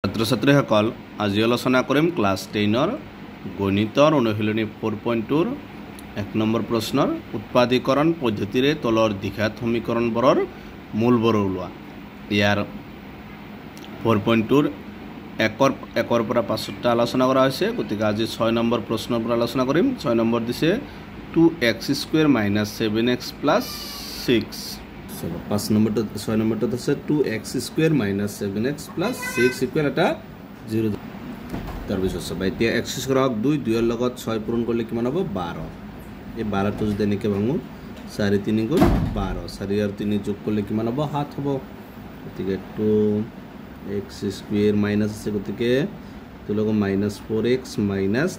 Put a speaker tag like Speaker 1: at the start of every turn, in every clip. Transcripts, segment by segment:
Speaker 1: ছাত্ৰ ছাত্ৰীসকল আজি আলোচনা কৰিম ক্লাছ 10ৰ গণিতৰ অনুশীলনী 4.2ৰ 1 নম্বৰ প্ৰশ্নৰ উৎপাদীকৰণ পদ্ধতিৰে তলৰ দ্বিঘাত সমীকৰণবোৰৰ মূলবোৰ উলিওৱা। ইয়াৰ 4.2ৰ 1ৰ পৰা 5টা আলোচনা কৰা হৈছে, গতিকে আজি 6 নম্বৰ প্ৰশ্নৰ পৰা আলোচনা কৰিম। 6 নম্বৰ দিছে 2x² - 7x + 6। 5 নম্বৰটো 6 নম্বৰটোত আছে 2x² - 7x + 6 ইকুৱেল এটা 0। তাৰপিছত চাবা এতিয়া x² হওক 2 2ৰ লগত 6 পূৰণ কৰিলে কিমান হ'ব 12। এই 12টো যদি এনেকৈ ভাঙো 4 3 × 12, 4 আৰু 3 যোগ কৰিলে কিমান হ'ব 7 হ'ব। গতিকে 2x² মাইনাছ আছে, গতিকে তোৰ লগত -4x -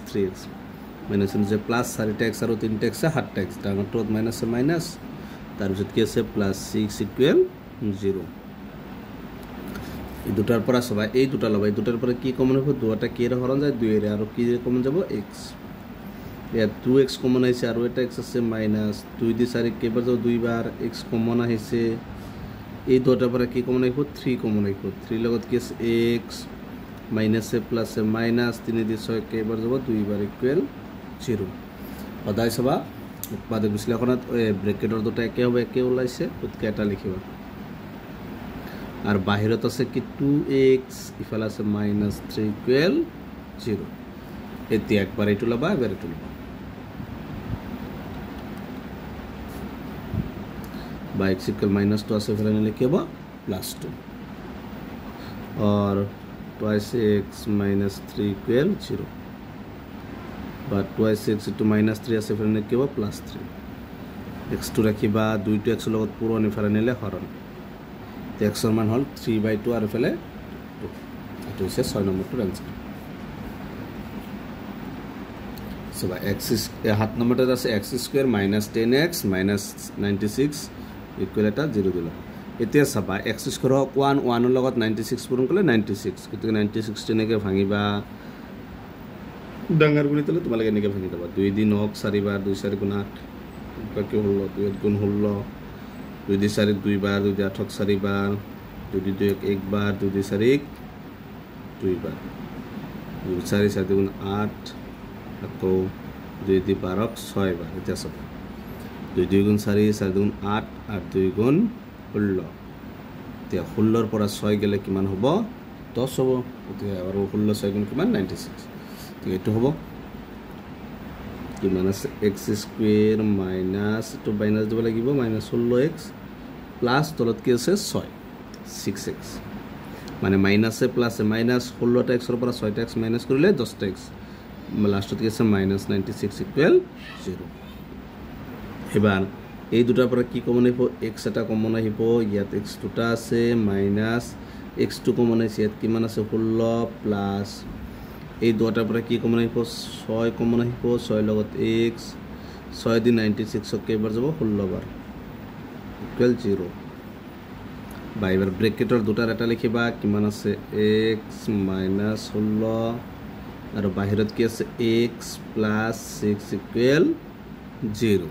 Speaker 1: 3x মাইনাছ আছে প্লাছ 4টা x আৰু 3টা x 7টা x, ডাঙৰটোত মাইনাছ আছে মাইনাছ, তাৰপিছত কি আছে +6 ইকুৱেল 0। এই দুটাৰ পৰা চাবা এই দুটা ল'বা, এই দুটাৰ পৰা কি কমন হ'ব 2টা কিৰে হৰণ যায় 2ৰে, আৰু কি কমন যাব x। ইয়াত 2x কমন আহিছে আৰু এটা x আছে মাইনাছ 2 দি 4 কেইবাৰ যাব 2 বাৰ, x কমন আহিছে। এই দুটাৰ পৰা কি কমন আহিব 3 কমন আহিব, 3 লগত কি আছে x মাইনাছে প্লাছে মাইনাছ 3 দি 6 কেইবাৰ যাব 2 বাৰ ইকুৱেল 0। সদায় চাবা উৎপাদক বিশ্লেষণত ব্ৰেকেটৰ দুটা একে হ'ব, একে ওলাইছে, গতিকে এটা লিখিবা। আৰু বাহিৰত আছে কি 2x, ইফালে আছে -3 ইকুৱেল 0। এতিয়া একবাৰ এইটো ল'বা, এবাৰ এইটো ল'বা, বা x ইকুৱেল -2 আছে ইফালে নিলে কি হ'ব +2, और 2x - 3 ইকুৱেল 0, বা 2x * -3 আছে ইফালে নিলে কি হ'ব +3। x2 ৰাখিবা, 2টো x লগত পূৰণ, ইফালে নিলে হৰণ, xৰ মান হ'ল 3/2 আৰু ইফালে 2। এইটো হৈছে 6 নম্বৰটোৰ এনসাৰ। চাবা 7 নম্বৰটোত আছে x² - 10x - 96 ইকুৱেল এটা 0 দিলোঁ। এতিয়া চাবা x² হওক 1ৰ লগত 96 পূৰণ কৰিলে 96, গতিকে 96 তেনেকৈ ভাঙিবা, ডাঙৰ গুণিত হ'লে তোমালোকে এনেকৈ ভাঙি যাবা। 2 দি 9ক 4 বাৰ, 2 4 × 8 বাকী 16, 2 8 × 16, 2 দি 4 2 বাৰ, 2 দি 8ক 4 বাৰ, 2 দি 2 1 বাৰ, 2 দি 4 2 বাৰ, 2 দি 4 4 × 8, আকৌ 2 দি 12ক 6 বাৰ। এতিয়া চাব 2 2 × 4 4 2 × 8 8 2 × 16। এতিয়া 16ৰ পৰা 6 গ'লে কিমান হ'ব 10 হ'ব, গতিকে আৰু 16 6 × কিমান 96, গতিকে এইটো হ'ব কিমান আছে x² মাইনাছ, এইটো মাইনাছ দিব লাগিব -16x প্লাছ তলত কি আছে 6x, মানে মাইনাছে প্লাছে মাইনাছ 16টা xৰ পৰা 6টা x মাইনাছ কৰিলে 10টা x, লাষ্টত কি আছে -96 ইকুৱেল 0। এবাৰ এই দুটাৰ পৰা কি কমন আহিব x এটা কমন আহিব, ইয়াত x দুটা আছে মাইনাছ x2 কমন আহিছে, ইয়াত কিমান আছে 16 প্লাছ এই দুটাৰ পৰা কি কমন আহিব 6 কমন আহিব, 6 লগত x, 6 দি 96ক কেইবাৰ যাব 16 বাৰ ইকুৱেল 0। বা এবাৰ ব্ৰেকেটৰ দুটাৰ এটা লিখিবা, কিমান আছে x - 16 আৰু বাহিৰত কি আছে x + 6 ইকুৱেল 0।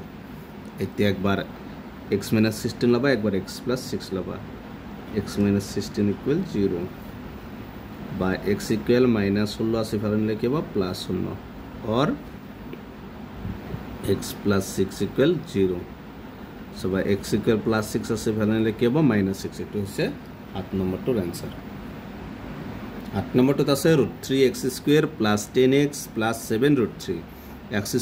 Speaker 1: এতিয়া একবাৰ x - 16 ল'বা, একবাৰ x + 6 ল'বা, x - 16 ইকুৱেল 0, বা x ইকুৱেল -16 আছে ইফালে নিলে কি হ'ব +16, और x + 6 ইকুৱেল 0। চাবা x ইকুৱেল +6 আছে ইফালে নিলে কি হ'ব -6। এইটো হৈছে 8 নম্বৰটোৰ এনসাৰ। 8 নম্বৰটোত আছে √3x² + 10x + 7 √3, x²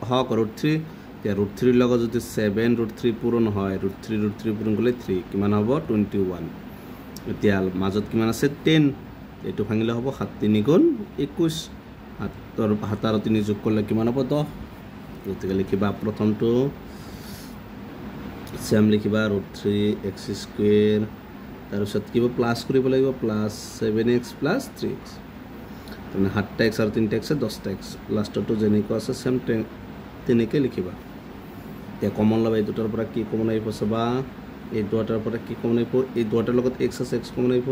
Speaker 1: হওক √3, এতিয়া √3ৰ লগত যদি 7 √3 পূৰণ হয়, √3 পূৰণ কৰিলে 3 কিমান হ'ব 21। এতিয়া মাজত কিমান আছে 10, এইটো ভাঙিলে হ'ব 7 3 × 21, 7 আৰু 3 যোগ কৰিলে কিমান হ'ব 10, গতিকে লিখিবা প্ৰথমটো চেম লিখিবা √3x², তাৰপিছত কিবা প্লাছ কৰিব লাগিব +7x + 3x, তাৰমানে 7টা x আৰু 3টা x 10টা x, লাষ্টটো যেনেকুৱা আছে চেম তেনেকৈ লিখিবা। এতিয়া কমন ল'বা, এই দুটাৰ পৰা কি কমন আহিব চাবা, এই দুটাৰ পৰা কি কমন আহিব, এই দুটাৰ লগত x আছে x কমন আহিব,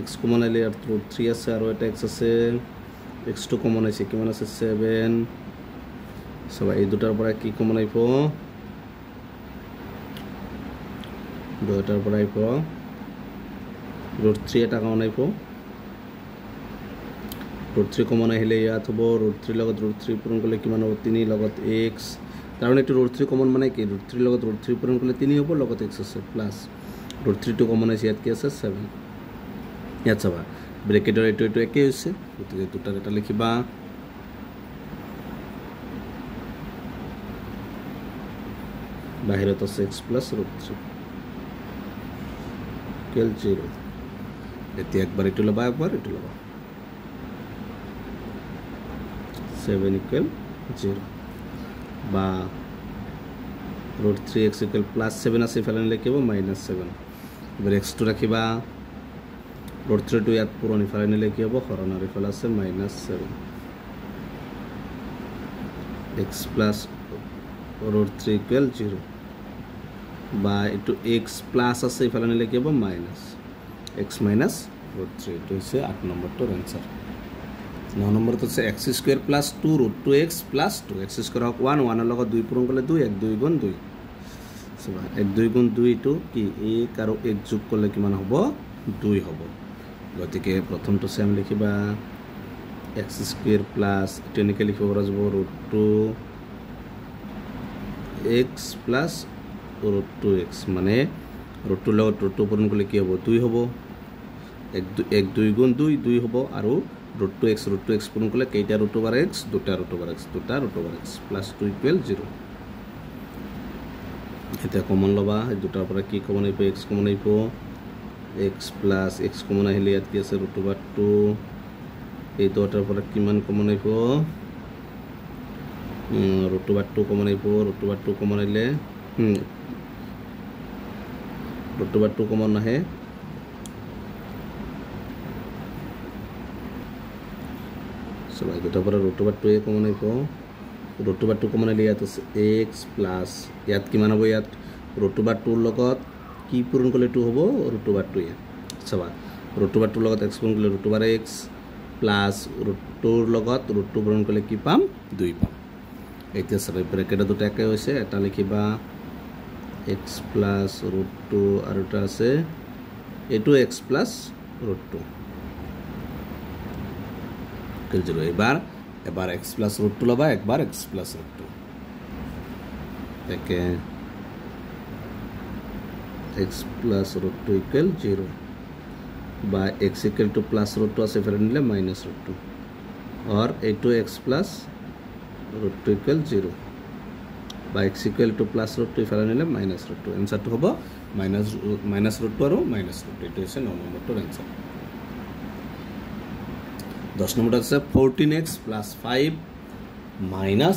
Speaker 1: x কমন আহিলে ইয়াত √3 আছে আৰু এটা x আছে, x2 কমন আহিছে কিমান আছে 7, চাবা এই দুটাৰ পৰা কি কমন আহিব, দুটাৰ পৰা আহিব √3 এটা কমন আহিব, √3 কমন আহিলে ইয়াত হ'ব √3 লগত √3 পূৰণ কৰিলে কিমান হ'ব 3 লগত x কাৰণ এইটো √3 কমন মানে কি √3 লগত √3 পূৰণ কৰিলে 3 হ'ব লগত x আছে প্লাস √3 টো কমন আছে ইয়াত কি আছে 7 ইয়াত চাবা ব্ৰেকেটৰ এইটো একে হৈছে গতিকে দুটাৰ এটা লিখিবা বাহিৰত আছে x + √3 ইকুৱেল 0 এতিয়া একবাৰ এইটো লবা একবাৰ এইটো লবা 7 ইকুৱেল 0 বা √3x ইকুৱেল +7 আছে ফেলে নিলে কি হ'ব -7 এবাৰ x টো ৰাখিবা √3 টো ইয়াত পুৰণি ফেলে নিলে কি হ'ব হৰণৰ ফেলে আছে -7 x + √3 ইকুৱেল 0 বা এটো x প্লাস আছে ইফালে নিলে কি হ'ব - x - √3 এটো হৈছে 8 নম্বৰটোৰ आंसर 9 নম্বৰটো আছে x² + 2 √2x + 2 x² হক 1 1 ৰ লগত 2 পূৰণ কৰিলে 2 1 2 গুণ 2 সবা 1 2 গুণ 2 টো কি 1 আৰু 1 যোগ কৰিলে কিমান হ'ব 2 হ'ব গতিকে প্ৰথমটো সেম লিখিবা x² + টেকনিক্যালি লিখিব পৰা যাব √2x + √2x মানে √2 লগত √2 পূৰণ কৰিলে কি হ'ব 2 হ'ব 1 2 গুণ 2 2 হ'ব আৰু √2x পূৰণ কৰিলে কেইটা √x দুটা √x + 2 ইকুৱেল 0 এটা কমন লবা এই দুটাৰ পৰা কি কমন আহিব x কমন আহিব x + x কমন আহিলে ইয়াত কি আছে √2 এই দুটাৰ পৰা কিমান কমন আহিব √2 কমন আহিব √2 কমন আহিলে √2 কমন আহে সবাই দুটাৰ পৰা √2 কমন আহিব √2 কমন আহিলে ইয়াত আছে x প্লাস ইয়াত কিমান হ'ব ইয়াত √2 লগত কি পূৰণ কৰিলে 2 হ'ব √2 ইয়াত সবা √2 লগত x পূৰণ কৰিলে √2x প্লাস √2 লগত √2 পূৰণ কৰিলে কি পাম 2 পাম এতিয়া সবাই ব্ৰেকেট দুটা একে হৈছে এটা লিখিবা x plus √2 আৰু এটা আছে এটো x plus √2 ইকুৱেল 0 এবাৰ x plus √2 লবা একবাৰ x plus √2 একে x plus √2 ইকুৱেল 0 বা x ইকুৱেল টু প্লাস √2 আছে ফেলে নিলে -√2 और এটো x plus √2 equal 0 by x equal to plus √2 ফেলে নিলে -√2 आंसर তো হ'ব -√2 আৰু -√2 এটো হৈছে 9 নম্বৰটোৰ आंसर 10 নম্বৰটো আছে 14x + 5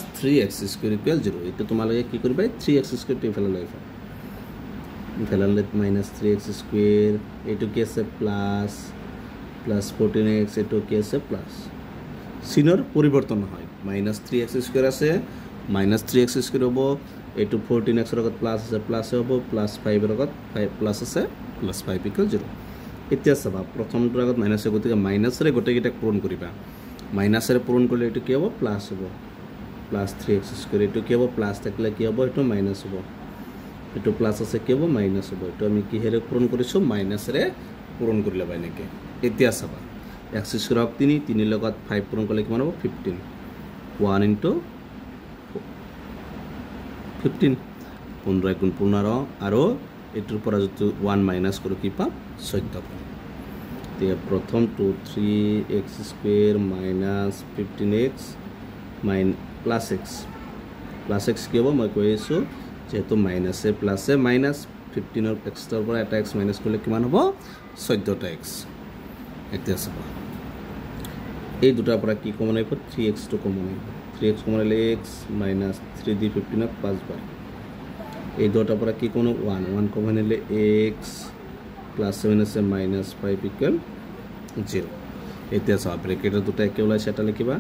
Speaker 1: - 3x² ইকুৱেল 0 এটো তোমালোকে কি কৰিবা 3x² টো ফেলে লৈ ফেলে -3x² এটো কি আছে প্লাস 14x এটো কি আছে প্লাস চিনৰ পৰিৱৰ্তন হয় -3x² আছে -3x² হ'ব এটো 14x ৰ লগত প্লাস আছে প্লাস হ'ব প্লাস 5 ৰ লগত 5 প্লাস আছে প্লাস 5 ইকুৱেল 0 এতিয়া চাবা প্ৰথমটোৰ আগত মাইনাস গতিকে মাইনাসৰে গোটেইটা পূৰণ কৰিবা মাইনাসৰে পূৰণ কৰিলে এটো কি হ'ব প্লাস হ'ব প্লাস 3x² এটো কি হ'ব প্লাস থাকিলে কি হ'ব এটো মাইনাস হ'ব এটো প্লাস আছে কি হ'ব মাইনাস হ'ব এটো আমি কি হেৰে পূৰণ কৰিছো মাইনাসৰে পূৰণ কৰিলে বাই নেকি এতিয়া চাবা x² হক 3 3 লগত 5 পূৰণ কৰিলে কিমান হ'ব 15 1 * 15 15 গুণ 15 আৰু এটোৰ পৰা যদি 1 মাইনাস কৰো কি পাম 14 পাম তে প্ৰথম 2 3x² - 15x প্লাস x কি হ'ব মই কৈ আছো যেহেতু মাইনাসে প্লাসে মাইনাস 15 ৰ এক্সট্ৰাৰ পৰা এটা x মাইনাস কৰিলে কিমান হ'ব 14টা x এতিয়া চাবা এই দুটাৰ পৰা কি কমন আহিব 3x টো কমন আহিব 3x কমন আহিলে x - 3 দি 15 ক 5 বাৰ এই দুটাৰ পৰা কি কোন 1 কমন আহিলে x + 7 আছে -5 ইকুৱেল 0 এতিয়া চাবা ব্ৰেকেটৰ দুটা একে ওলাইছে এটা লিখিবা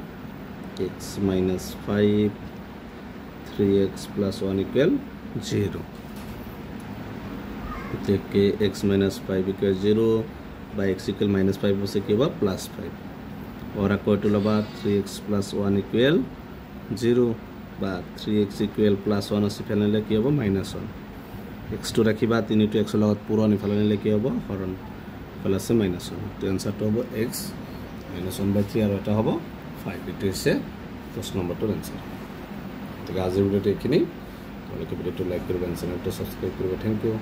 Speaker 1: x - 5 3x + 1 ইকুৱেল 0 এতে x - 5 ইকুৱেল 0 বা x ইকুৱেল -5 আছে কি হ'ব +5 और আকটো লবা 3x + 1 ইকুৱেল 0 বা 3x ইকুৱেল +1 আছে ফেলে নিলে কি হ'ব -1 x টো ৰাখিবা 3 টো x লগত পুৰণ ফেলে নিলে কি হ'ব হৰণ ফেলে আছে -1 তো आंसर তো হ'ব x -1/3 আৰু এটা হ'ব 5 এইটো হৈছে প্ৰশ্ন নম্বৰটোৰ এনসাৰ গতিকে আজিৰ ভিডিঅ'টো এইখিনি তোমালোকে ভিডিঅ'টো লাইক কৰিব চেনেলটো সাবস্ক্ৰাইব কৰিব থ্যাংক ইউ